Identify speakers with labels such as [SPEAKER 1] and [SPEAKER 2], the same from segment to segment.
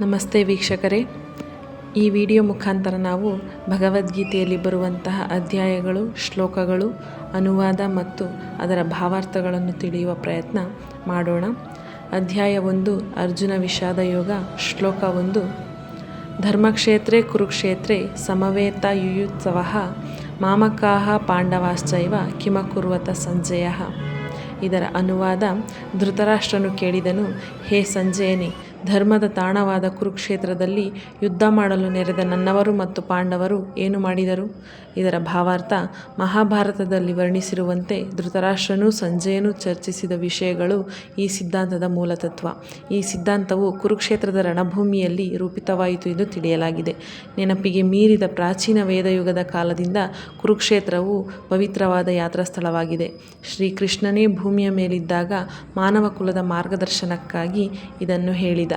[SPEAKER 1] ನಮಸ್ತೆ ವೀಕ್ಷಕರೇ, ಈ ವಿಡಿಯೋ ಮುಖಾಂತರ ನಾವು ಭಗವದ್ಗೀತೆಯಲ್ಲಿ ಬರುವಂತಹ ಅಧ್ಯಾಯಗಳು, ಶ್ಲೋಕಗಳು, ಅನುವಾದ ಮತ್ತು ಅದರ ಭಾವಾರ್ಥಗಳನ್ನು ತಿಳಿಯುವ ಪ್ರಯತ್ನ ಮಾಡೋಣ. ಅಧ್ಯಾಯ 1 ಅರ್ಜುನ ವಿಷಾದ ಯೋಗ. ಶ್ಲೋಕ 1. ಧರ್ಮಕ್ಷೇತ್ರೇ ಕುರುಕ್ಷೇತ್ರೇ ಸಮವೇತಾಯುಯುತ್ಸವಃ ಮಾಮಕಾಃ ಪಾಂಡವಾಶ್ಚೈವ ಕಿಮಕುರ್ವತ ಸಂಜಯಃ. ಇದರ ಅನುವಾದ: ಧೃತರಾಷ್ಟ್ರನು ಕೇಳಿದನು, ಹೇ ಸಂಜಯನೇ, ಧರ್ಮದ ತಾಣವಾದ ಕುರುಕ್ಷೇತ್ರದಲ್ಲಿ ಯುದ್ಧ ಮಾಡಲು ನೆರೆದ ನನ್ನವರು ಮತ್ತು ಪಾಂಡವರು ಏನು ಮಾಡಿದರು? ಇದರ ಭಾವಾರ್ಥ: ಮಹಾಭಾರತದಲ್ಲಿ ವರ್ಣಿಸಿರುವಂತೆ ಧೃತರಾಷ್ಟ್ರನೂ ಸಂಜಯನೂ ಚರ್ಚಿಸಿದ ವಿಷಯಗಳು ಈ ಸಿದ್ಧಾಂತದ ಮೂಲತತ್ವ. ಈ ಸಿದ್ಧಾಂತವು ಕುರುಕ್ಷೇತ್ರದ ರಣಭೂಮಿಯಲ್ಲಿ ರೂಪಿತವಾಯಿತು ಎಂದು ತಿಳಿಯಲಾಗಿದೆ. ನೆನಪಿಗೆ ಮೀರಿದ ಪ್ರಾಚೀನ ವೇದಯುಗದ ಕಾಲದಿಂದ ಕುರುಕ್ಷೇತ್ರವು ಪವಿತ್ರವಾದ ಯಾತ್ರಾಸ್ಥಳವಾಗಿದೆ. ಶ್ರೀಕೃಷ್ಣನೇ ಭೂಮಿಯ ಮೇಲಿದ್ದಾಗ ಮಾನವ ಕುಲದ ಮಾರ್ಗದರ್ಶನಕ್ಕಾಗಿ ಇದನ್ನು ಹೇಳಿದ.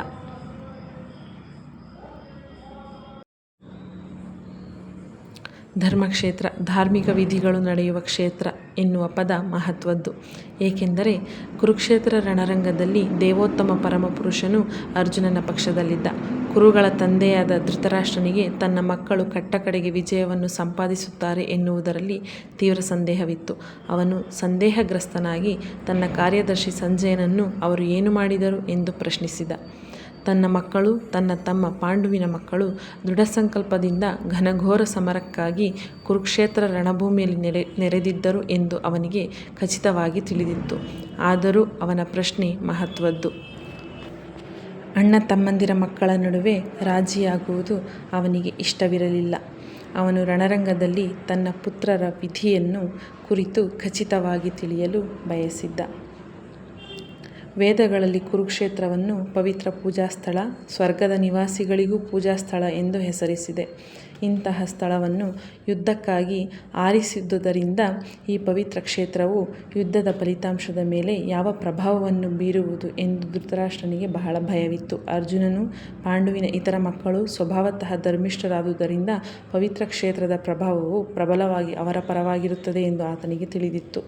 [SPEAKER 1] ಧರ್ಮಕ್ಷೇತ್ರ, ಧಾರ್ಮಿಕ ವಿಧಿಗಳು ನಡೆಯುವ ಕ್ಷೇತ್ರ ಎನ್ನುವ ಪದ ಮಹತ್ವದ್ದು. ಏಕೆಂದರೆ ಕುರುಕ್ಷೇತ್ರ ರಣರಂಗದಲ್ಲಿ ದೇವೋತ್ತಮ ಪರಮಪುರುಷನು ಅರ್ಜುನನ ಪಕ್ಷದಲ್ಲಿದ್ದ. ಕುರುಗಳ ತಂದೆಯಾದ ಧೃತರಾಷ್ಟ್ರನಿಗೆ ತನ್ನ ಮಕ್ಕಳು ಕಟ್ಟಕಡೆಗೆ ವಿಜಯವನ್ನು ಸಂಪಾದಿಸುತ್ತಾರೆ ಎನ್ನುವುದರಲ್ಲಿ ತೀವ್ರ ಸಂದೇಹವಿತ್ತು. ಅವನು ಸಂದೇಹಗ್ರಸ್ತನಾಗಿ ತನ್ನ ಕಾರ್ಯದರ್ಶಿ ಸಂಜಯನನ್ನು ಅವರು ಏನು ಮಾಡಿದರು ಎಂದು ಪ್ರಶ್ನಿಸಿದ. ತನ್ನ ಮಕ್ಕಳು, ತನ್ನ ತಮ್ಮ ಪಾಂಡುವಿನ ಮಕ್ಕಳು ದೃಢಸಂಕಲ್ಪದಿಂದ ಘನಘೋರ ಸಮರಕ್ಕಾಗಿ ಕುರುಕ್ಷೇತ್ರ ರಣಭೂಮಿಯಲ್ಲಿ ನೆರೆದಿದ್ದರು ಎಂದು ಅವನಿಗೆ ಖಚಿತವಾಗಿ ತಿಳಿದಿತ್ತು. ಆದರೂ ಅವನ ಪ್ರಶ್ನೆ ಮಹತ್ವದ್ದು. ಅಣ್ಣ ತಮ್ಮಂದಿರ ಮಕ್ಕಳ ನಡುವೆ ರಾಜಿಯಾಗುವುದು ಅವನಿಗೆ ಇಷ್ಟವಿರಲಿಲ್ಲ. ಅವನು ರಣರಂಗದಲ್ಲಿ ತನ್ನ ಪುತ್ರರ ವಿಧಿಯನ್ನು ಕುರಿತು ಖಚಿತವಾಗಿ ತಿಳಿಯಲು ಬಯಸಿದ್ದ. ವೇದಗಳಲ್ಲಿ ಕುರುಕ್ಷೇತ್ರವನ್ನು ಪವಿತ್ರ ಪೂಜಾಸ್ಥಳ, ಸ್ವರ್ಗದ ನಿವಾಸಿಗಳಿಗೂ ಪೂಜಾಸ್ಥಳ ಎಂದು ಹೆಸರಿಸಿದೆ. ಇಂತಹ ಸ್ಥಳವನ್ನು ಯುದ್ಧಕ್ಕಾಗಿ ಆರಿಸಿದ್ದುದರಿಂದ ಈ ಪವಿತ್ರ ಕ್ಷೇತ್ರವು ಯುದ್ಧದ ಫಲಿತಾಂಶದ ಮೇಲೆ ಯಾವ ಪ್ರಭಾವವನ್ನು ಬೀರುವುದು ಎಂದು ಧೃತರಾಷ್ಟ್ರನಿಗೆ ಬಹಳ ಭಯವಿತ್ತು. ಅರ್ಜುನನು, ಪಾಂಡುವಿನ ಇತರ ಮಕ್ಕಳು ಸ್ವಭಾವತಃ ಧರ್ಮಿಷ್ಠರಾದುದರಿಂದ ಪವಿತ್ರ ಕ್ಷೇತ್ರದ ಪ್ರಭಾವವು ಪ್ರಬಲವಾಗಿ ಅವರ ಪರವಾಗಿರುತ್ತದೆ ಎಂದು ಆತನಿಗೆ ತಿಳಿದಿತ್ತು.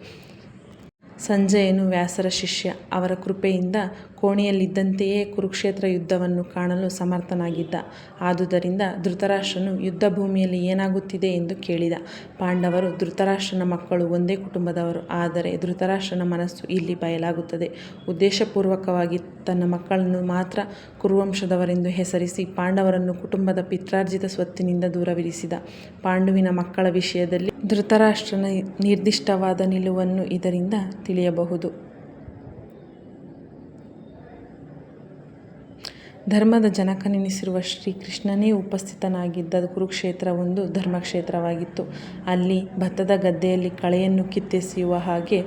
[SPEAKER 1] ಸಂಜಯನು ವ್ಯಾಸರ ಶಿಷ್ಯ. ಅವರ ಕೃಪೆಯಿಂದ ಕೋಣೆಯಲ್ಲಿದ್ದಂತೆಯೇ ಕುರುಕ್ಷೇತ್ರ ಯುದ್ಧವನ್ನು ಕಾಣಲು ಸಮರ್ಥನಾಗಿದ್ದ. ಆದುದರಿಂದ ಧೃತರಾಷ್ಟ್ರನು ಯುದ್ಧ ಭೂಮಿಯಲ್ಲಿ ಏನಾಗುತ್ತಿದೆ ಎಂದು ಕೇಳಿದ. ಪಾಂಡವರು ಧೃತರಾಷ್ಟ್ರನ ಮಕ್ಕಳು ಒಂದೇ ಕುಟುಂಬದವರು. ಆದರೆ ಧೃತರಾಷ್ಟ್ರನ ಮನಸ್ಸು ಇಲ್ಲಿ ಬಯಲಾಗುತ್ತದೆ. ಉದ್ದೇಶಪೂರ್ವಕವಾಗಿ ತನ್ನ ಮಕ್ಕಳನ್ನು ಮಾತ್ರ ಕುರುವಂಶದವರೆಂದು ಹೆಸರಿಸಿ ಪಾಂಡವರನ್ನು ಕುಟುಂಬದ ಪಿತ್ರಾರ್ಜಿತ ಸ್ವತ್ತಿನಿಂದ ದೂರವಿರಿಸಿದ. ಪಾಂಡುವಿನ ಮಕ್ಕಳ ವಿಷಯದಲ್ಲಿ ಧೃತರಾಷ್ಟ್ರನ ನಿರ್ದಿಷ್ಟವಾದ ನಿಲುವನ್ನು ಇದರಿಂದ ತಿಳಿಯಬಹುದು. ಧರ್ಮದ ಜನಕನೆನಿಸಿರುವ ಶ್ರೀಕೃಷ್ಣನೇ ಉಪಸ್ಥಿತನಾಗಿದ್ದ ಕುರುಕ್ಷೇತ್ರ ಒಂದು ಧರ್ಮಕ್ಷೇತ್ರವಾಗಿತ್ತು. ಅಲ್ಲಿ ಭತ್ತದ ಗದ್ದೆಯಲ್ಲಿ ಕಳೆಯನ್ನು ಕಿತ್ತೆಸೆಯುವ ಹಾಗೆ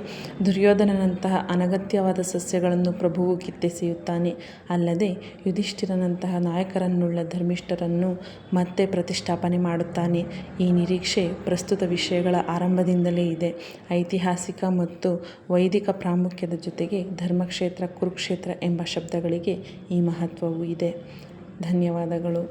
[SPEAKER 1] ದುರ್ಯೋಧನನಂತಹ ಅನಗತ್ಯವಾದ ಸಸ್ಯಗಳನ್ನು ಪ್ರಭುವು ಕಿತ್ತೆಸೆಯುತ್ತಾನೆ. ಅಲ್ಲದೆ ಯುಧಿಷ್ಠಿರನಂತಹ ನಾಯಕರನ್ನುಳ್ಳ ಧರ್ಮಿಷ್ಠರನ್ನು ಮತ್ತೆ ಪ್ರತಿಷ್ಠಾಪನೆ ಮಾಡುತ್ತಾನೆ. ಈ ನಿರೀಕ್ಷೆ ಪ್ರಸ್ತುತ ವಿಷಯಗಳ ಆರಂಭದಿಂದಲೇ ಇದೆ. ಐತಿಹಾಸಿಕ ಮತ್ತು ವೈದಿಕ ಪ್ರಾಮುಖ್ಯದ ಜೊತೆಗೆ ಧರ್ಮಕ್ಷೇತ್ರ, ಕುರುಕ್ಷೇತ್ರ ಎಂಬ ಶಬ್ದಗಳಿಗೆ ಈ ಮಹತ್ವವೂ ಇದೆ. ಧನ್ಯವಾದಗಳು.